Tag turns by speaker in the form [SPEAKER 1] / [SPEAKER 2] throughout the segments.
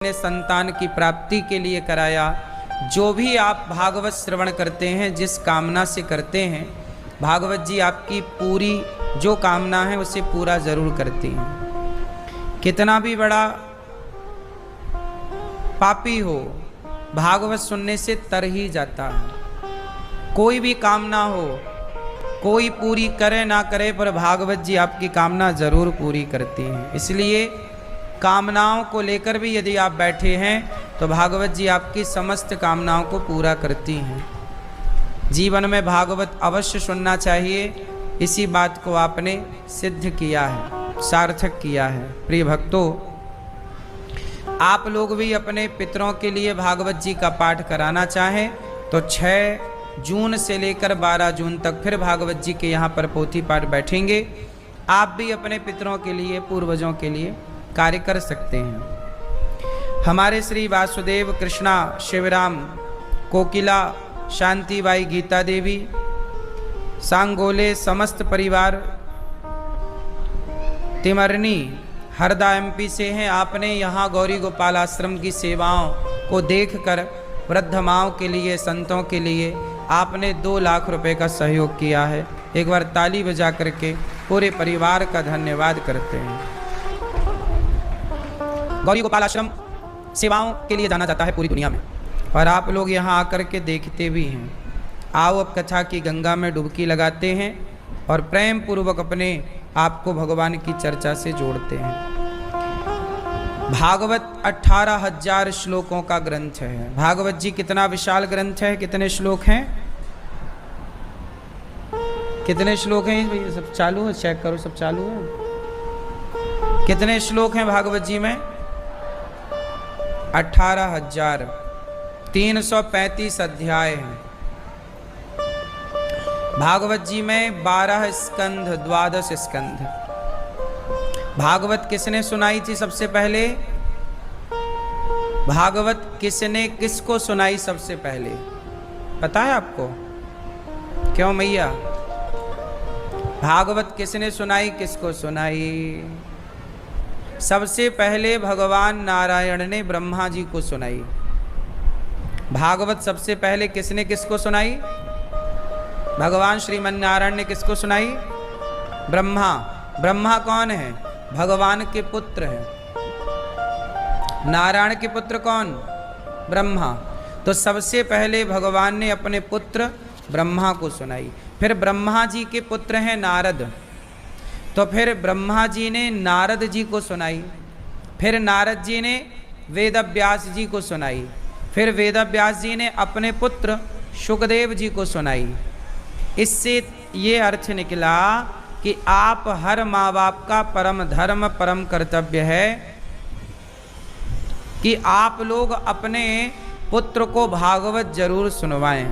[SPEAKER 1] ने संतान की प्राप्ति के लिए कराया। जो भी आप भागवत श्रवण करते हैं, जिस कामना से करते हैं, भागवत जी आपकी पूरी जो कामना है उसे पूरा जरूर करती हैं। कितना भी बड़ा पापी हो, भागवत सुनने से तर ही जाता है। कोई भी कामना हो, कोई पूरी करे ना करे, पर भागवत जी आपकी कामना जरूर पूरी करती हैं। इसलिए कामनाओं को लेकर भी यदि आप बैठे हैं तो भागवत जी आपकी समस्त कामनाओं को पूरा करती हैं। जीवन में भागवत अवश्य सुनना चाहिए। इसी बात को आपने सिद्ध किया है, सार्थक किया है। प्रिय भक्तों, आप लोग भी अपने पितरों के लिए भागवत जी का पाठ कराना चाहें तो 6 जून से लेकर 12 जून तक फिर भागवत जी के यहाँ पर पोथी पाठ बैठेंगे। आप भी अपने पितरों के लिए, पूर्वजों के लिए कार्य कर सकते हैं। हमारे श्री वासुदेव, कृष्णा, शिवराम, कोकिला, शांतिबाई, गीता देवी, सांगोले समस्त परिवार तिमरनी हरदा एमपी से हैं। आपने यहाँ गौरी गोपाल आश्रम की सेवाओं को देखकर वृद्ध माओं के लिए, संतों के लिए आपने 2 लाख रुपए का सहयोग किया है। एक बार ताली बजा करके पूरे परिवार का धन्यवाद करते हैं। गौरी गोपाल आश्रम सेवाओं के लिए जाना जाता है पूरी दुनिया में, और आप लोग यहाँ आकर के देखते भी हैं। आओ अब कथा की गंगा में डुबकी लगाते हैं और प्रेम पूर्वक अपने आप को भगवान की चर्चा से जोड़ते हैं। भागवत 18,000 श्लोकों का ग्रंथ है। भागवत जी कितना विशाल ग्रंथ है। कितने श्लोक हैं? कितने श्लोक हैं? भैया सब चालू है, चेक करो, सब चालू है। कितने श्लोक हैं भागवत जी में? 18,000, 335 अध्याय हैं। भागवत जी में 12 स्कंध, 12 स्कंध। भागवत किसने सुनाई थी सबसे पहले? भागवत किसने किसको सुनाई सबसे पहले? पता है आपको? क्यों मैया? भागवत किसने सुनाई, किसको सुनाई? सबसे पहले भगवान नारायण ने ब्रह्मा जी को सुनाई। भागवत सबसे पहले किसने किसको सुनाई? भगवान श्रीमन नारायण ने किसको सुनाई? ब्रह्मा। ब्रह्मा कौन है? भगवान के पुत्र हैं। नारायण के पुत्र कौन? ब्रह्मा। तो सबसे पहले भगवान ने अपने पुत्र ब्रह्मा को सुनाई। फिर ब्रह्मा जी के पुत्र हैं नारद, तो फिर ब्रह्मा जी ने नारद जी को सुनाई। फिर नारद जी ने वेदव्यास जी को सुनाई। फिर वेदव्यास जी ने अपने पुत्र शुकदेव जी को सुनाई। इससे ये अर्थ निकला कि आप हर माँ बाप का परम धर्म, परम कर्तव्य है कि आप लोग अपने पुत्र को भागवत जरूर सुनवाएं।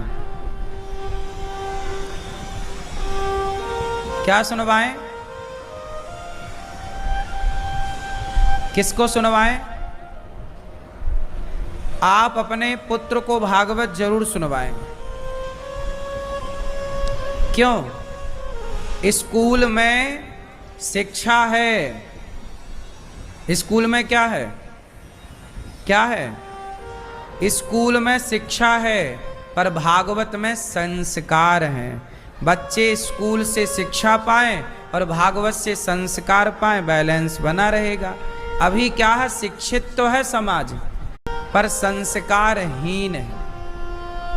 [SPEAKER 1] क्या सुनवाएं? किसको सुनवाएं? आप अपने पुत्र को भागवत जरूर सुनवाएं। क्यों? स्कूल में शिक्षा है। स्कूल में क्या है? क्या है? स्कूल में शिक्षा है, पर भागवत में संस्कार हैं। बच्चे स्कूल से शिक्षा पाएं और भागवत से संस्कार पाएं, बैलेंस बना रहेगा। अभी क्या है? शिक्षित तो है समाज, पर संस्कारहीन है।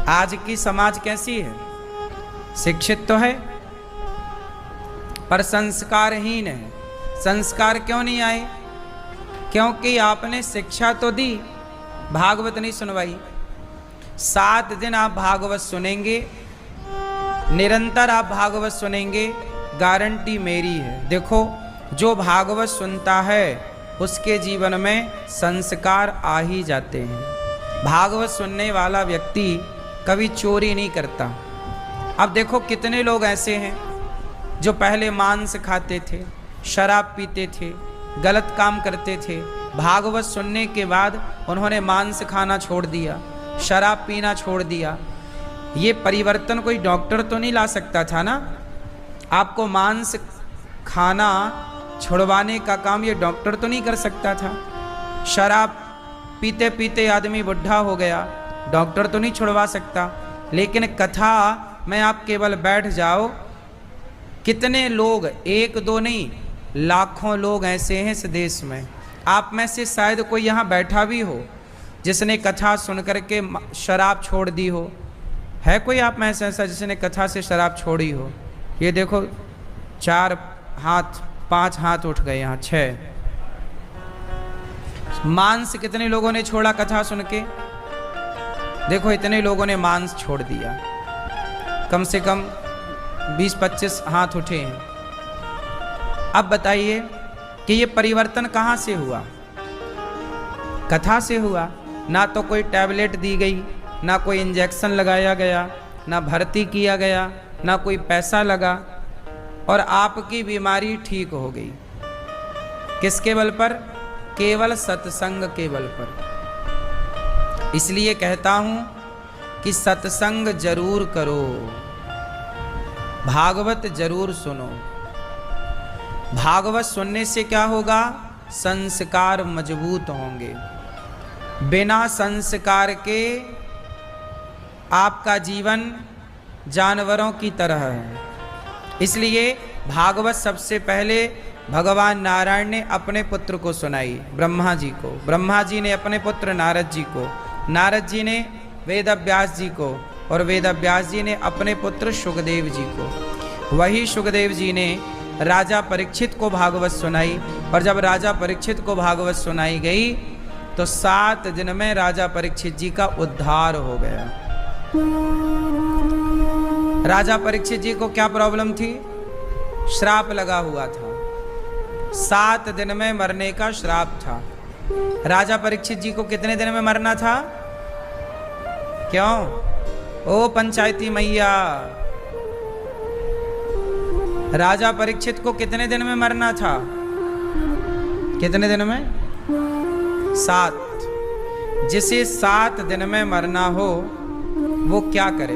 [SPEAKER 1] आज की समाज कैसी है? शिक्षित तो है पर संस्कारहीन है। संस्कार क्यों नहीं आए? क्योंकि आपने शिक्षा तो दी, भागवत नहीं सुनवाई। 7 दिन आप भागवत सुनेंगे, निरंतर आप भागवत सुनेंगे, गारंटी मेरी है। देखो, जो भागवत सुनता है उसके जीवन में संस्कार आ ही जाते हैं। भागवत सुनने वाला व्यक्ति कभी चोरी नहीं करता। अब देखो कितने लोग ऐसे हैं जो पहले मांस खाते थे, शराब पीते थे, गलत काम करते थे। भागवत सुनने के बाद उन्होंने मांस खाना छोड़ दिया, शराब पीना छोड़ दिया। ये परिवर्तन कोई डॉक्टर तो नहीं ला सकता था ना। आपको मांस खाना छुड़वाने का काम ये डॉक्टर तो नहीं कर सकता था। शराब पीते पीते आदमी बुढ़ा हो गया, डॉक्टर तो नहीं छुड़वा सकता, लेकिन कथा में आप केवल बैठ जाओ, कितने लोग, एक दो नहीं लाखों लोग ऐसे हैं इस देश में। आप में से शायद कोई यहाँ बैठा भी हो जिसने कथा सुन करके शराब छोड़ दी हो। है कोई आप में से ऐसा जिसने कथा से शराब छोड़ी हो? ये देखो 4 हाथ 5 हाथ उठ गए, यहाँ 6। मांस कितने लोगों ने छोड़ा कथा सुन के? देखो इतने लोगों ने मांस छोड़ दिया, कम से कम 20-25 हाथ उठे हैं। अब बताइए कि ये परिवर्तन कहाँ से हुआ? कथा से हुआ। ना तो कोई टैबलेट दी गई, ना कोई इंजेक्शन लगाया गया, ना भर्ती किया गया, ना कोई पैसा लगा, और आपकी बीमारी ठीक हो गई। किसके बल पर? केवल सत्संग के बल पर। इसलिए कहता हूं कि सत्संग जरूर करो, भागवत जरूर सुनो। भागवत सुनने से क्या होगा? संस्कार मजबूत होंगे। बिना संस्कार के आपका जीवन जानवरों की तरह है। इसलिए भागवत सबसे पहले भगवान नारायण ने अपने पुत्र को सुनाई, ब्रह्मा जी को। ब्रह्मा जी ने अपने पुत्र नारद जी को, नारद जी ने वेदव्यास जी को, और वेदव्यास जी ने अपने पुत्र सुखदेव जी को। वही सुखदेव जी ने राजा परीक्षित को भागवत सुनाई, और जब राजा परीक्षित को भागवत सुनाई गई तो 7 दिन में राजा परीक्षित जी का उद्धार हो गया। राजा परीक्षित जी को क्या प्रॉब्लम थी? श्राप लगा हुआ था, 7 दिन में मरने का श्राप था। राजा परीक्षित जी को कितने दिन में मरना था? क्यों? ओ पंचायती मैया, राजा परीक्षित को कितने दिन में मरना था? कितने दिन में? 7। जिसे 7 दिन में मरना हो वो क्या करे?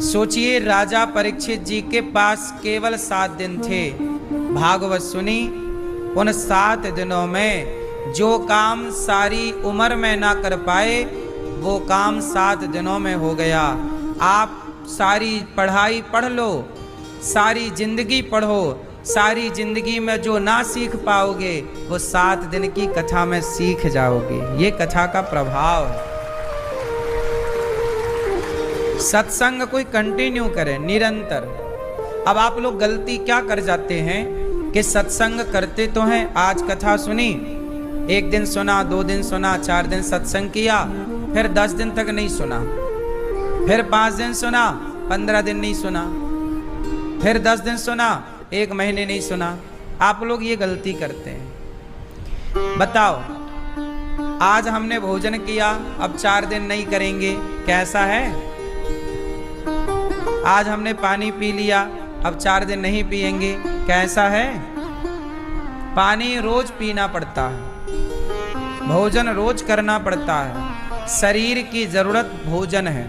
[SPEAKER 1] सोचिए, राजा परीक्षित जी के पास केवल 7 दिन थे। भागवत सुनी, उन 7 दिनों में जो काम सारी उम्र में ना कर पाए वो काम 7 दिनों में हो गया। आप सारी पढ़ाई पढ़ लो, सारी जिंदगी पढ़ो, सारी जिंदगी में जो ना सीख पाओगे वो 7 दिन की कथा में सीख जाओगे। ये कथा का प्रभाव है। सत्संग कोई कंटिन्यू करे, निरंतर। अब आप लोग गलती क्या कर जाते हैं कि सत्संग करते तो हैं, आज कथा सुनी, 1 दिन सुना, 2 दिन सुना, 4 दिन सत्संग किया, फिर 10 दिन तक नहीं सुना, फिर 5 दिन सुना, 15 दिन नहीं सुना, फिर 10 दिन सुना, 1 महीने नहीं सुना। आप लोग ये गलती करते हैं। बताओ, आज हमने भोजन किया, अब 4 दिन नहीं करेंगे, कैसा है? आज हमने पानी पी लिया, अब 4 दिन नहीं पिएंगे, कैसा है? पानी रोज पीना पड़ता है, भोजन रोज करना पड़ता है। शरीर की जरूरत भोजन है,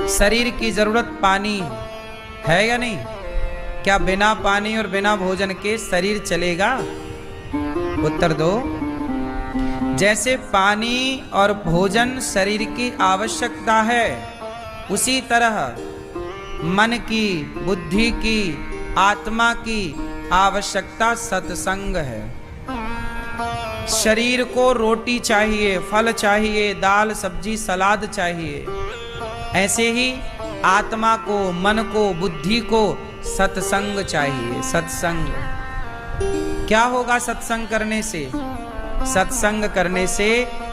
[SPEAKER 1] शरीर की जरूरत पानी है या नहीं? क्या बिना पानी और बिना भोजन के शरीर चलेगा? उत्तर दो। जैसे पानी और भोजन शरीर की आवश्यकता है, उसी तरह मन की, बुद्धि की, आत्मा की आवश्यकता सत्संग है। शरीर को रोटी चाहिए, फल चाहिए, दाल सब्जी सलाद चाहिए। ऐसे ही आत्मा को, मन को, बुद्धि को सत्संग चाहिए। सत्संग क्या होगा? सत्संग करने से, सत्संग करने से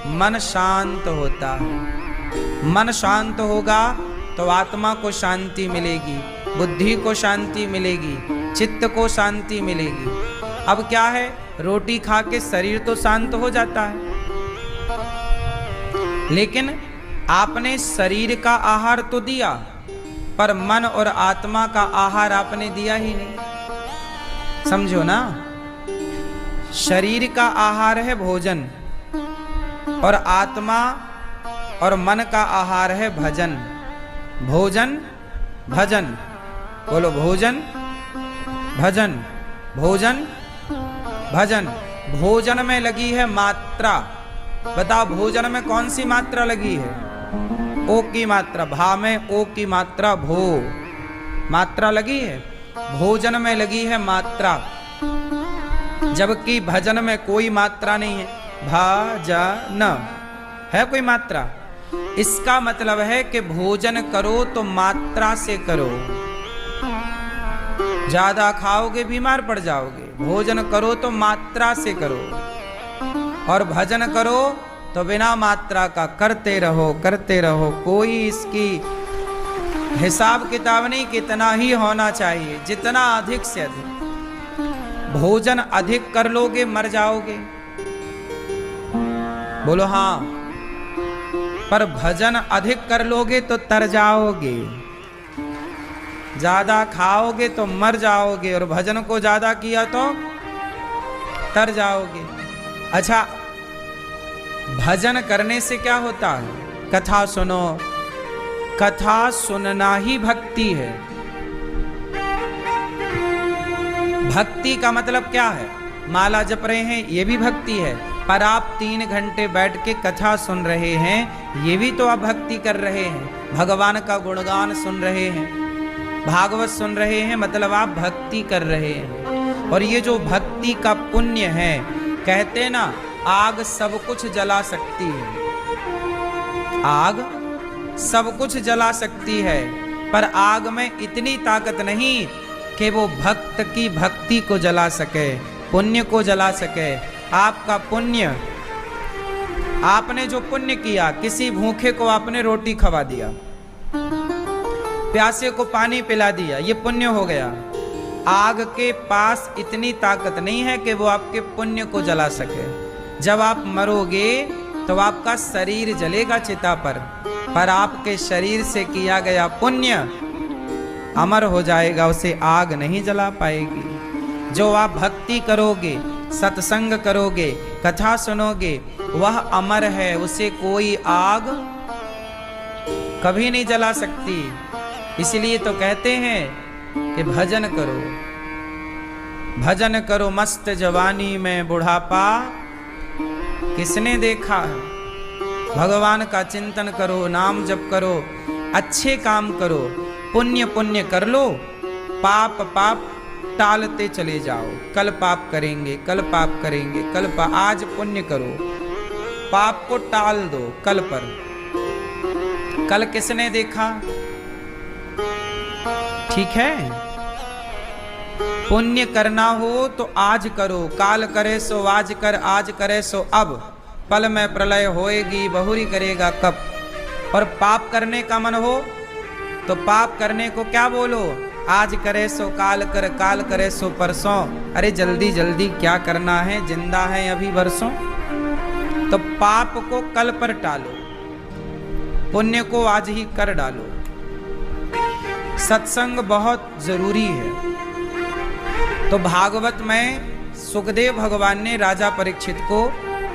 [SPEAKER 1] मन शांत होता है। मन शांत होगा तो आत्मा को शांति मिलेगी, बुद्धि को शांति मिलेगी, चित्त को शांति मिलेगी। अब क्या है, रोटी खा के शरीर तो शांत हो जाता है, लेकिन आपने शरीर का आहार तो दिया, पर मन और आत्मा का आहार आपने दिया ही नहीं। समझो ना, शरीर का आहार है भोजन, और आत्मा और मन का आहार है भजन। भोजन भजन, बोलो भोजन भजन, भोजन भजन। भोजन में लगी है मात्रा। बताओ भोजन में कौन सी मात्रा लगी है? ओ की मात्रा। भा में ओ की मात्रा, भो मात्रा लगी है। भोजन में लगी है मात्रा, जबकि भजन में कोई मात्रा नहीं है। भजन है कोई मात्रा। इसका मतलब है कि भोजन करो तो मात्रा से करो। ज्यादा खाओगे बीमार पड़ जाओगे। भोजन करो तो मात्रा से करो, और भजन करो तो बिना मात्रा का करते रहो, करते रहो। कोई इसकी हिसाब किताब नहीं, कितना ही होना चाहिए, जितना अधिक से अधिक। भोजन अधिक कर लोगे मर जाओगे, बोलो हाँ। पर भजन अधिक कर लोगे तो तर जाओगे। ज्यादा खाओगे तो मर जाओगे, और भजन को ज्यादा किया तो तर जाओगे। अच्छा, भजन करने से क्या होता है? कथा सुनो। कथा सुनना ही भक्ति है। भक्ति का मतलब क्या है? माला जप रहे हैं ये भी भक्ति है, पर आप 3 घंटे बैठ के कथा सुन रहे हैं, ये भी तो आप भक्ति कर रहे हैं। भगवान का गुणगान सुन रहे हैं, भागवत सुन रहे हैं, मतलब आप भक्ति कर रहे हैं। और ये जो भक्ति का पुण्य है, कहते ना आग सब कुछ जला सकती है। आग सब कुछ जला सकती है, पर आग में इतनी ताकत नहीं कि वो भक्त की भक्ति को जला सके, पुण्य को जला सके। आपका पुण्य, आपने जो पुण्य किया, किसी भूखे को आपने रोटी खवा दिया, प्यासे को पानी पिला दिया, ये पुण्य हो गया। आग के पास इतनी ताकत नहीं है कि वो आपके पुण्य को जला सके। जब आप मरोगे तो आपका शरीर जलेगा चिता पर आपके शरीर से किया गया पुण्य अमर हो जाएगा, उसे आग नहीं जला पाएगी। जो आप भक्ति करोगे, सत्संग करोगे, कथा सुनोगे, वह अमर है, उसे कोई आग कभी नहीं जला सकती। इसलिए तो कहते हैं कि भजन करो, भजन करो मस्त जवानी में बुढ़ापा किसने देखा है। भगवान का चिंतन करो, नाम जप करो, अच्छे काम करो, पुण्य पुण्य कर लो, पाप पाप टालते चले जाओ। कल पाप करेंगे, कल पाप करेंगे, कल पाप। आज पुण्य करो, पाप को टाल दो कल पर। कल किसने देखा? ठीक है, पुण्य करना हो तो आज करो। काल करे सो आज कर, आज करे सो अब। पल में प्रलय होएगी, बहुरी करेगा कब। और पाप करने का मन हो तो पाप करने को क्या बोलो? आज करे सो काल कर, काल करे सो परसों। अरे जल्दी जल्दी क्या करना है, जिंदा है अभी बरसों। तो पाप को कल पर टालो, पुण्य को आज ही कर डालो। सत्संग बहुत जरूरी है। तो भागवत में सुखदेव भगवान ने राजा परीक्षित को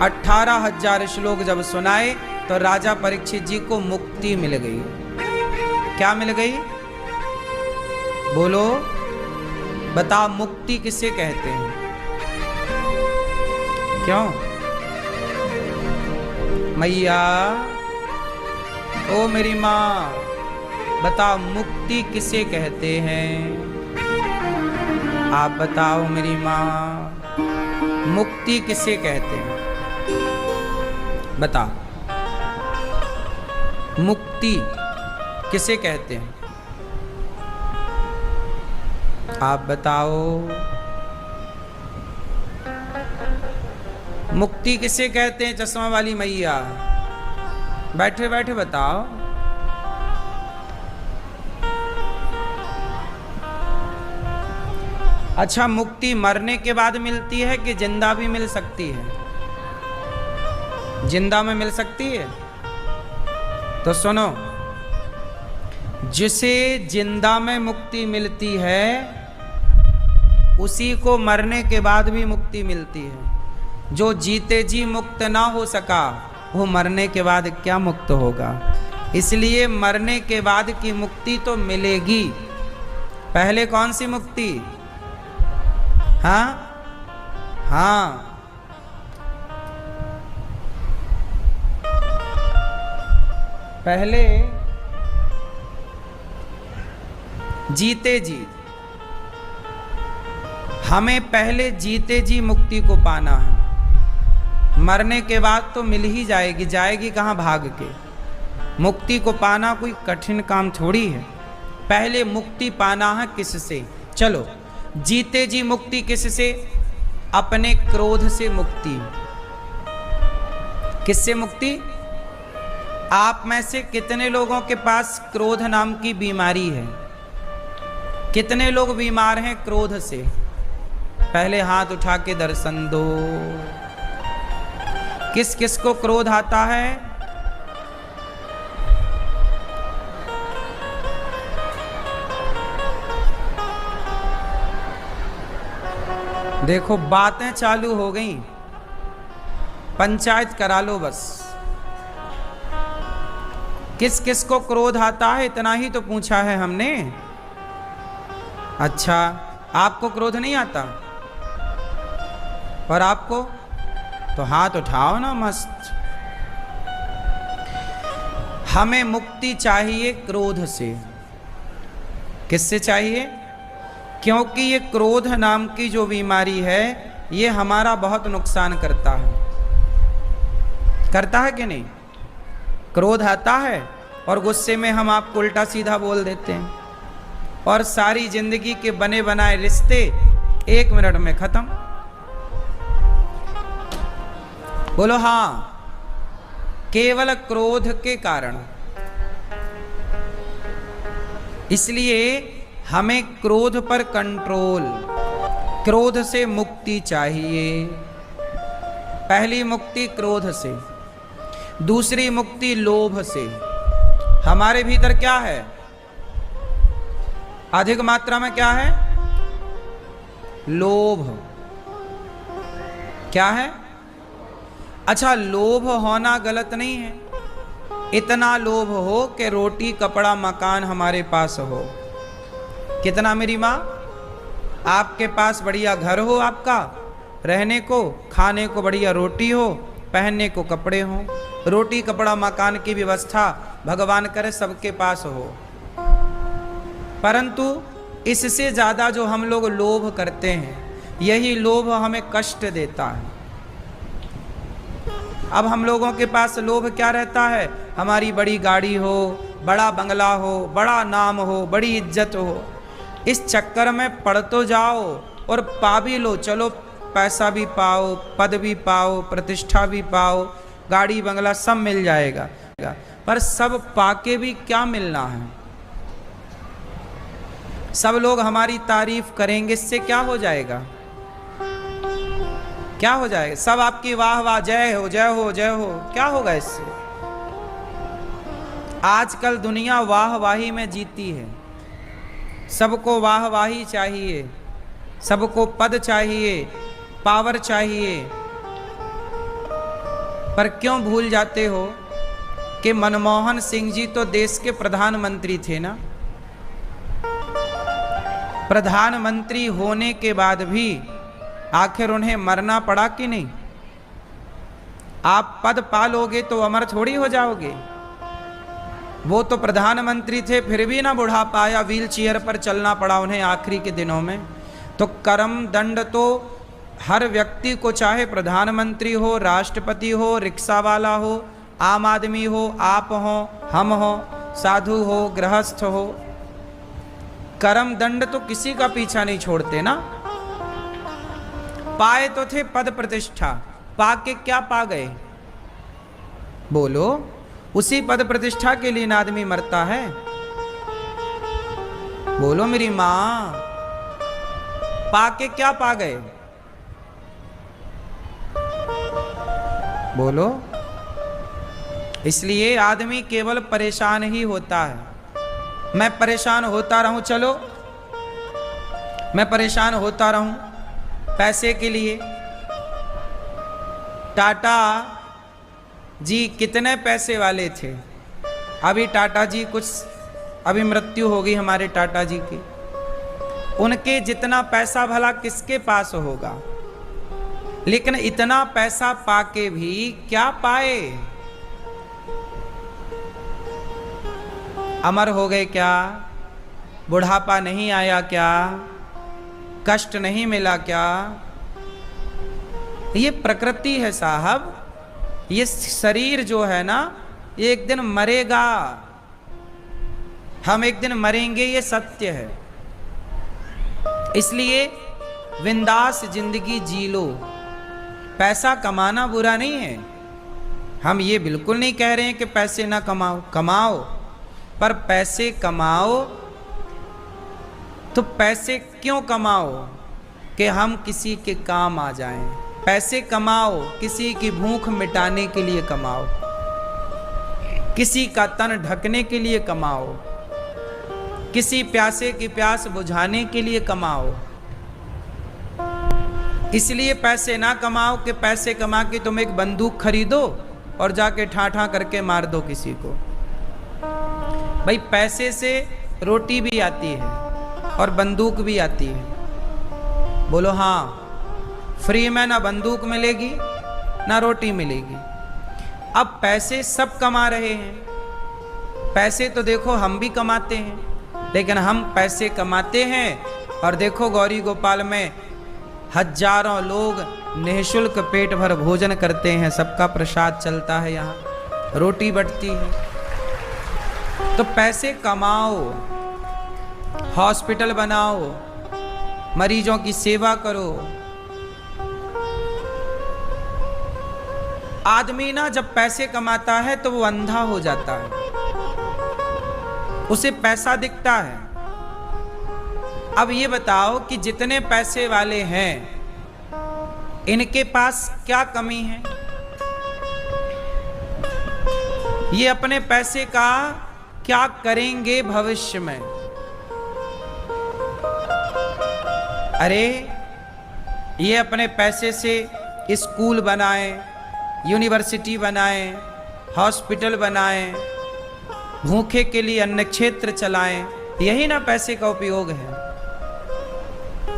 [SPEAKER 1] 18,000 श्लोक जब सुनाए तो राजा परीक्षित जी को मुक्ति मिल गई। क्या मिल गई? बोलो, बताओ मुक्ति किसे कहते हैं? क्यों मैया, ओ मेरी माँ, बताओ मुक्ति किसे कहते हैं? आप बताओ मेरी माँ, मुक्ति किसे कहते हैं? बताओ, मुक्ति किसे कहते हैं? आप बताओ, मुक्ति किसे कहते हैं? चश्मा वाली मैया, बैठे बैठे बताओ। अच्छा, मुक्ति मरने के बाद मिलती है कि जिंदा भी मिल सकती है? जिंदा में मिल सकती है? तो सुनो, जिसे जिंदा में मुक्ति मिलती है उसी को मरने के बाद भी मुक्ति मिलती है। जो जीते जी मुक्त ना हो सका वो मरने के बाद क्या मुक्त होगा? इसलिए मरने के बाद की मुक्ति तो मिलेगी। पहले कौन सी मुक्ति? हाँ हाँ, पहले जीते जी, हमें पहले जीते जी मुक्ति को पाना है। मरने के बाद तो मिल ही जाएगी, जाएगी कहाँ भाग के। मुक्ति को पाना कोई कठिन काम थोड़ी है। पहले मुक्ति पाना है किससे? चलो, जीते जी मुक्ति किससे? अपने क्रोध से मुक्ति। किससे मुक्ति? आप में से कितने लोगों के पास क्रोध नाम की बीमारी है? कितने लोग बीमार हैं क्रोध से? पहले हाथ उठा के दर्शन दो। किस किस को क्रोध आता है? देखो बातें चालू हो गई, पंचायत करा लो बस। किस किस को क्रोध आता है इतना ही तो पूछा है हमने। अच्छा, आपको क्रोध नहीं आता? और आपको? तो हाथ उठाओ ना मस्त। हमें मुक्ति चाहिए क्रोध से। किससे चाहिए? क्योंकि ये क्रोध नाम की जो बीमारी है ये हमारा बहुत नुकसान करता है। करता है कि नहीं? क्रोध आता है और गुस्से में हम आपको उल्टा सीधा बोल देते हैं और सारी जिंदगी के बने बनाए रिश्ते 1 मिनट में खत्म। बोलो हाँ, केवल क्रोध के कारण। इसलिए हमें क्रोध पर कंट्रोल, क्रोध से मुक्ति चाहिए। पहली मुक्ति क्रोध से, दूसरी मुक्ति लोभ से। हमारे भीतर क्या है? अधिक मात्रा में क्या है? लोभ। क्या है? अच्छा, लोभ होना गलत नहीं है। इतना लोभ हो कि रोटी कपड़ा मकान हमारे पास हो। कितना मेरी माँ? आपके पास बढ़िया घर हो, आपका रहने को, खाने को बढ़िया रोटी हो, पहनने को कपड़े हो। रोटी कपड़ा मकान की व्यवस्था भगवान करे सबके पास हो। परंतु इससे ज्यादा जो हम लोग लोभ करते हैं, यही लोभ हमें कष्ट देता है। अब हम लोगों के पास लोभ क्या रहता है? हमारी बड़ी गाड़ी हो, बड़ा बंगला हो, बड़ा नाम हो, बड़ी इज्जत हो। इस चक्कर में पड़ तो जाओ और पा भी लो। चलो, पैसा भी पाओ, पद भी पाओ, प्रतिष्ठा भी पाओ, गाड़ी बंगला सब मिल जाएगा। पर सब पाके भी क्या मिलना है? सब लोग हमारी तारीफ करेंगे, इससे क्या हो जाएगा? क्या हो जाएगा? सब आपकी वाह वाह, जय हो जय हो जय हो, क्या होगा इससे? आजकल दुनिया वाह वाही में जीती है। सबको वाह वाही चाहिए, सबको पद चाहिए, पावर चाहिए। पर क्यों भूल जाते हो कि मनमोहन सिंह जी तो देश के प्रधानमंत्री थे ना। प्रधानमंत्री होने के बाद भी आखिर उन्हें मरना पड़ा कि नहीं? आप पद पालोगे तो अमर थोड़ी हो जाओगे। वो तो प्रधानमंत्री थे, फिर भी ना बुढ़ापा आया, व्हील चेयर पर चलना पड़ा उन्हें आखिरी के दिनों में। तो कर्म दंड तो हर व्यक्ति को, चाहे प्रधानमंत्री हो, राष्ट्रपति हो, रिक्शा वाला हो, आम आदमी हो, आप हो, हम हो, साधु हो, गृहस्थ हो, कर्म दंड तो किसी का पीछा नहीं छोड़ते ना। पाए तो थे पद प्रतिष्ठा, पाके क्या पा गए? बोलो, उसी पद प्रतिष्ठा के लिए ना आदमी मरता है। बोलो मेरी मां, पाके क्या पा गए? बोलो। इसलिए आदमी केवल परेशान ही होता है। मैं परेशान होता रहूं, चलो मैं परेशान होता रहूं पैसे के लिए। टाटा जी कितने पैसे वाले थे। अभी टाटा जी कुछ, अभी मृत्यु हो गई हमारे टाटा जी की। उनके जितना पैसा भला किसके पास होगा? लेकिन इतना पैसा पाके भी क्या पाए? अमर हो गए क्या? बुढ़ापा नहीं आया क्या? कष्ट नहीं मिला क्या? ये प्रकृति है साहब। ये शरीर जो है ना, ये एक दिन मरेगा। हम एक दिन मरेंगे, ये सत्य है। इसलिए बिंदास जिंदगी जी लो। पैसा कमाना बुरा नहीं है, हम ये बिल्कुल नहीं कह रहे हैं कि पैसे ना कमाओ, कमाओ, पर पैसे कमाओ तो पैसे क्यों कमाओ कि हम किसी के काम आ जाएं। पैसे कमाओ किसी की भूख मिटाने के लिए कमाओ, किसी का तन ढकने के लिए कमाओ, किसी प्यासे की प्यास बुझाने के लिए कमाओ। इसलिए पैसे ना कमाओ कि पैसे कमा के तुम एक बंदूक खरीदो और जाके ठाठा करके मार दो किसी को। भाई पैसे से रोटी भी आती है और बंदूक भी आती है। बोलो हाँ, फ्री में ना बंदूक मिलेगी ना रोटी मिलेगी। अब पैसे सब कमा रहे हैं। पैसे तो देखो हम भी कमाते हैं, लेकिन हम पैसे कमाते हैं और देखो गौरी गोपाल में हजारों लोग निःशुल्क पेट भर भोजन करते हैं, सबका प्रसाद चलता है, यहाँ रोटी बंटती है। तो पैसे कमाओ, हॉस्पिटल बनाओ, मरीजों की सेवा करो। आदमी ना जब पैसे कमाता है तो वो अंधा हो जाता है, उसे पैसा दिखता है। अब ये बताओ कि जितने पैसे वाले हैं इनके पास क्या कमी है? ये अपने पैसे का क्या करेंगे भविष्य में? अरे ये अपने पैसे से स्कूल बनाएं, यूनिवर्सिटी बनाएं, हॉस्पिटल बनाएं, भूखे के लिए अन्न क्षेत्र चलाएं, यही ना पैसे का उपयोग है।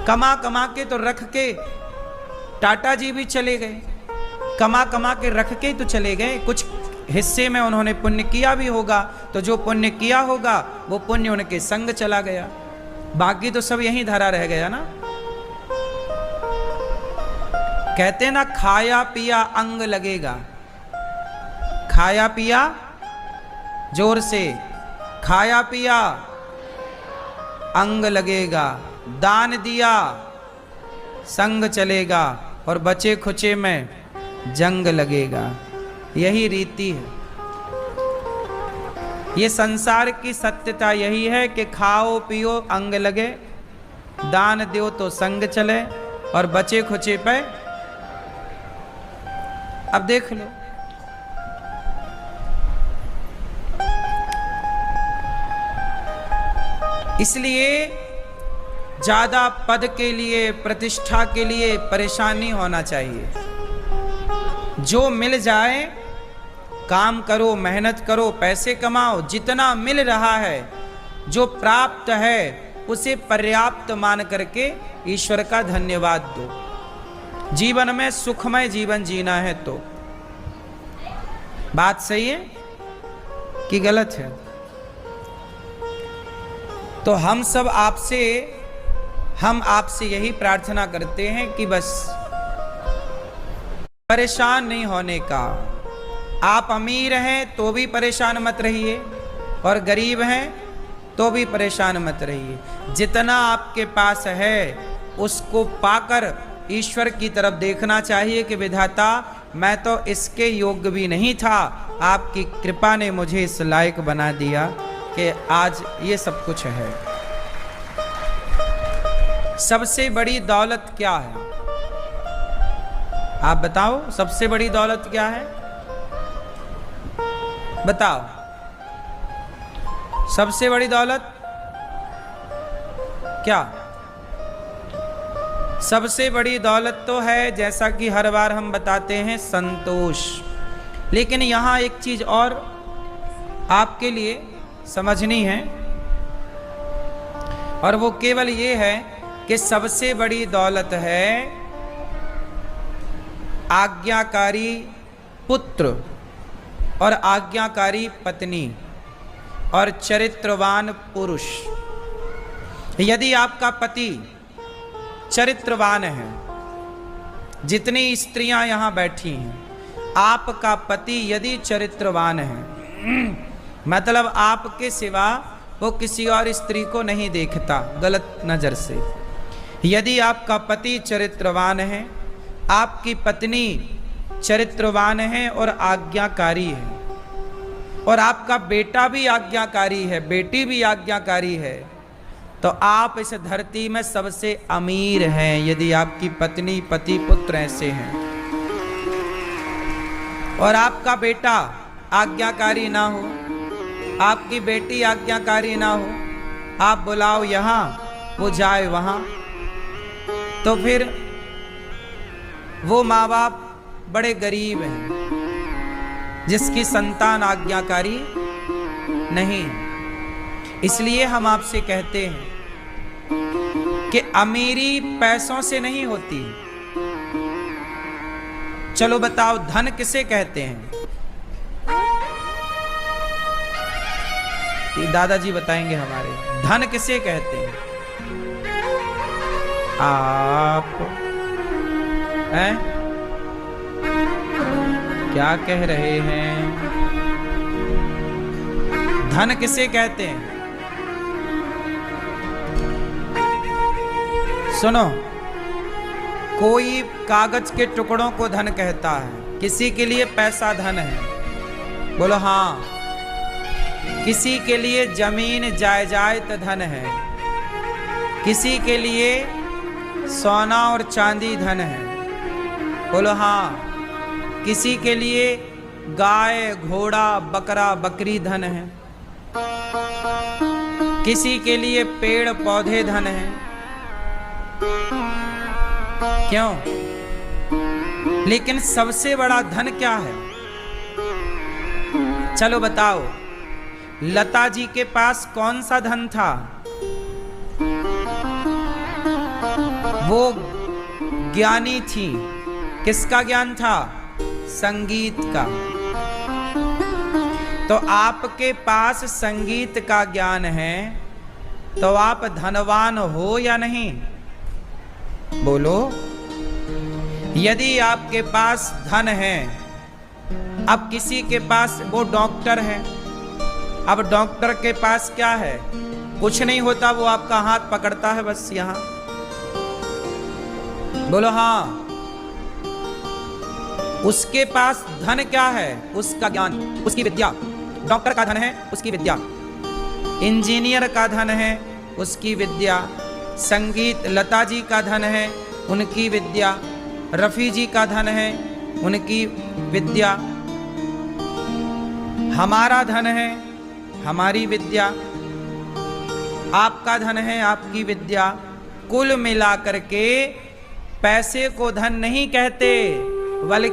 [SPEAKER 1] कमा कमा के तो रख के टाटा जी भी चले गए, कमा कमा के रख के तो चले गए। कुछ हिस्से में उन्होंने पुण्य किया भी होगा, तो जो पुण्य किया होगा वो पुण्य उनके संग चला गया, बाकी तो सब यहीं धरा रह गया ना। कहते ना खाया पिया अंग लगेगा। खाया पिया, जोर से, खाया पिया अंग लगेगा, दान दिया संग चलेगा और बचे खुचे में जंग लगेगा। यही रीति है। ये संसार की सत्यता यही है कि खाओ पियो अंग लगे, दान दो तो संग चले और बचे खुचे पे। अब देख लो, इसलिए ज्यादा पद के लिए, प्रतिष्ठा के लिए परेशान नहीं होना चाहिए। जो मिल जाए काम करो, मेहनत करो, पैसे कमाओ। जितना मिल रहा है, जो प्राप्त है, उसे पर्याप्त मान करके ईश्वर का धन्यवाद दो। जीवन में सुखमय जीवन जीना है तो। बात सही है कि गलत है? तो हम आपसे यही प्रार्थना करते हैं कि बस परेशान नहीं होने का। आप अमीर हैं तो भी परेशान मत रहिए, और गरीब हैं तो भी परेशान मत रहिए। जितना आपके पास है उसको पाकर ईश्वर की तरफ देखना चाहिए कि विधाता, मैं तो इसके योग्य भी नहीं था, आपकी कृपा ने मुझे इस लायक बना दिया कि आज ये सब कुछ है। सबसे बड़ी दौलत क्या है? आप बताओ, सबसे बड़ी दौलत क्या है? बताओ, सबसे बड़ी दौलत क्या? सबसे बड़ी दौलत तो है, जैसा कि हर बार हम बताते हैं, संतोष। लेकिन यहां एक चीज और आपके लिए समझनी है, और वो केवल ये है कि सबसे बड़ी दौलत है आज्ञाकारी पुत्र और आज्ञाकारी पत्नी। और चरित्रवान पुरुष। यदि आपका पति चरित्रवान है, जितनी स्त्रियां यहां बैठी हैं, आपका पति यदि चरित्रवान है, मतलब आपके सिवा वो किसी और स्त्री को नहीं देखता गलत नजर से। यदि आपका पति चरित्रवान है, आपकी पत्नी चरित्रवान है और आज्ञाकारी है, और आपका बेटा भी आज्ञाकारी है, बेटी भी आज्ञाकारी है, तो आप इस धरती में सबसे अमीर हैं, यदि आपकी पत्नी पति पुत्र ऐसे हैं। और आपका बेटा आज्ञाकारी ना हो, आपकी बेटी आज्ञाकारी ना हो, आप बुलाओ यहाँ, वो जाए वहाँ, तो फिर वो माँ बाप बड़े गरीब हैं जिसकी संतान आज्ञाकारी नहीं। इसलिए हम आपसे कहते हैं कि अमीरी पैसों से नहीं होती। चलो बताओ, धन किसे कहते हैं? ये दादाजी बताएंगे हमारे, धन किसे कहते हैं? आप हैं? क्या कह रहे हैं? धन किसे कहते हैं? सुनो, कोई कागज के टुकड़ों को धन कहता है, किसी के लिए पैसा धन है, बोलो हाँ। किसी के लिए जमीन जायदाद धन है, किसी के लिए सोना और चांदी धन है, बोलो हाँ। किसी के लिए गाय घोड़ा बकरा बकरी धन है, किसी के लिए पेड़ पौधे धन है। क्यों? लेकिन सबसे बड़ा धन क्या है? चलो बताओ, लता जी के पास कौन सा धन था? वो ज्ञानी थी। किसका ज्ञान था? संगीत का। तो आपके पास संगीत का ज्ञान है, तो आप धनवान हो या नहीं? बोलो। यदि आपके पास धन है, अब किसी के पास, वो डॉक्टर है, अब डॉक्टर के पास क्या है? कुछ नहीं होता, वो आपका हाथ पकड़ता है बस यहां, बोलो हाँ। उसके पास धन क्या है? उसका ज्ञान, उसकी विद्या। डॉक्टर का धन है उसकी विद्या, इंजीनियर का धन है उसकी विद्या, संगीत लता जी का धन है उनकी विद्या, रफी जी का धन है उनकी विद्या, हमारा धन है हमारी विद्या, आपका धन है आपकी विद्या। कुल मिलाकर के पैसे को धन नहीं कहते, बल्कि